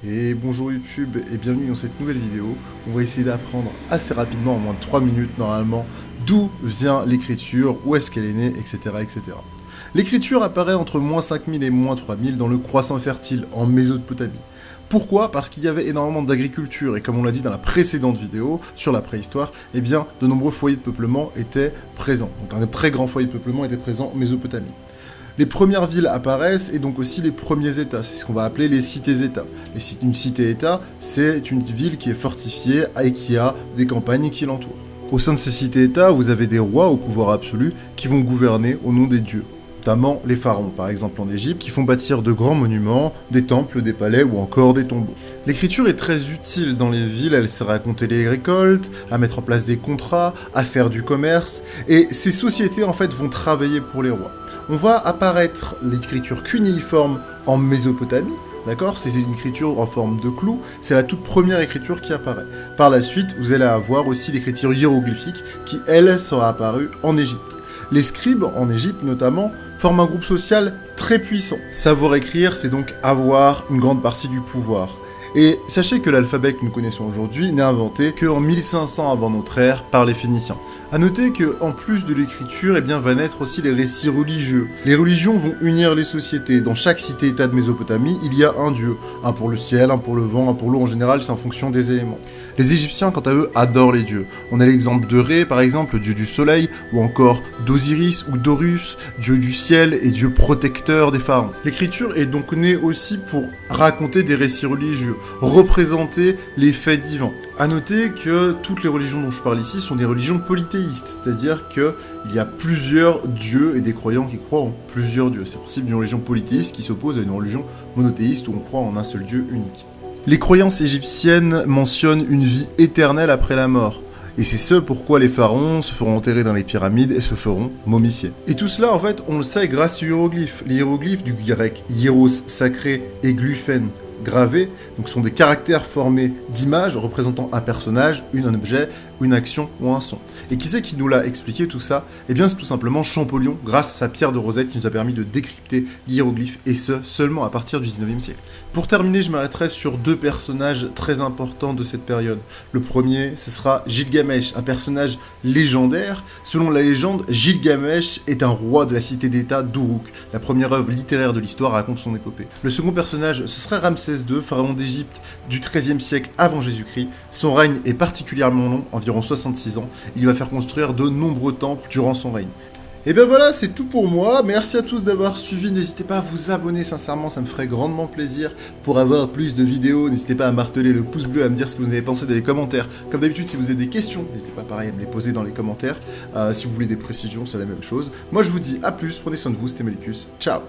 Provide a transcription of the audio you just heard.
Et bonjour YouTube et bienvenue dans cette nouvelle vidéo. On va essayer d'apprendre assez rapidement, en moins de 3 minutes normalement, d'où vient l'écriture, où est-ce qu'elle est née, etc. etc. L'écriture apparaît entre moins 5000 et moins 3000 dans le croissant fertile en Mésopotamie. Pourquoi? Parce qu'il y avait énormément d'agriculture et comme on l'a dit dans la précédente vidéo sur la préhistoire, eh bien de nombreux foyers de peuplement étaient présents. Donc un très grand foyer de peuplement était présent en Mésopotamie. Les premières villes apparaissent et donc aussi les premiers États, c'est ce qu'on va appeler les cités-États. Une cité-État, c'est une ville qui est fortifiée et qui a des campagnes qui l'entourent. Au sein de ces cités-États, vous avez des rois au pouvoir absolu qui vont gouverner au nom des dieux. Notamment les pharaons, par exemple en Égypte, qui font bâtir de grands monuments, des temples, des palais ou encore des tombeaux. L'écriture est très utile dans les villes, elle sert à compter les récoltes, à mettre en place des contrats, à faire du commerce, et ces sociétés en fait vont travailler pour les rois. On va apparaître l'écriture cunéiforme en Mésopotamie, d'accord? C'est une écriture en forme de clou, c'est la toute première écriture qui apparaît. Par la suite, vous allez avoir aussi l'écriture hiéroglyphique qui, elle, sera apparue en Égypte. Les scribes, en Égypte notamment, forment un groupe social très puissant. Savoir écrire, c'est donc avoir une grande partie du pouvoir. Et sachez que l'alphabet que nous connaissons aujourd'hui n'est inventé qu'en 1500 avant notre ère par les Phéniciens. A noter qu'en plus de l'écriture, eh bien, va naître aussi les récits religieux. Les religions vont unir les sociétés. Dans chaque cité-état de Mésopotamie, il y a un dieu. Un pour le ciel, un pour le vent, un pour l'eau. En général, c'est en fonction des éléments. Les Égyptiens, quant à eux, adorent les dieux. On a l'exemple de Ré, par exemple, le dieu du soleil, ou encore d'Osiris ou d'Horus, dieu du ciel et dieu protecteur des pharaons. L'écriture est donc née aussi pour raconter des récits religieux, représenter les faits divins. A noter que toutes les religions dont je parle ici sont des religions polythéistes, c'est-à-dire qu'il y a plusieurs dieux et des croyants qui croient en plusieurs dieux. C'est le principe d'une religion polythéiste qui s'oppose à une religion monothéiste où on croit en un seul dieu unique. Les croyances égyptiennes mentionnent une vie éternelle après la mort. Et c'est ce pourquoi les pharaons se feront enterrer dans les pyramides et se feront momifier. Et tout cela, en fait, on le sait grâce aux hiéroglyphes. Les hiéroglyphes du grec hieros, sacré, et glyphen, gravé, donc ce sont des caractères formés d'images représentant un personnage, un objet, une action ou un son. Et qui c'est qui nous l'a expliqué tout ça? Eh bien c'est tout simplement Champollion, grâce à sa pierre de Rosette qui nous a permis de décrypter l'hiéroglyphe, et ce, seulement à partir du 19e siècle. Pour terminer, je m'arrêterai sur deux personnages très importants de cette période. Le premier, ce sera Gilgamesh, un personnage légendaire. Selon la légende, Gilgamesh est un roi de la cité d'État d'Uruk. La première œuvre littéraire de l'histoire raconte son épopée. Le second personnage, ce sera Ramsès II, pharaon d'Égypte du XIIIe siècle avant Jésus-Christ. Son règne est particulièrement long, environ 66 ans. Il va faire construire de nombreux temples durant son règne. Et bien voilà, c'est tout pour moi. Merci à tous d'avoir suivi. N'hésitez pas à vous abonner, sincèrement, ça me ferait grandement plaisir. Pour avoir plus de vidéos, n'hésitez pas à marteler le pouce bleu, à me dire ce que vous avez pensé dans les commentaires. Comme d'habitude, si vous avez des questions, n'hésitez pas pareil à me les poser dans les commentaires. Si vous voulez des précisions, c'est la même chose. Moi, je vous dis à plus, prenez soin de vous, c'était Melicus. Ciao!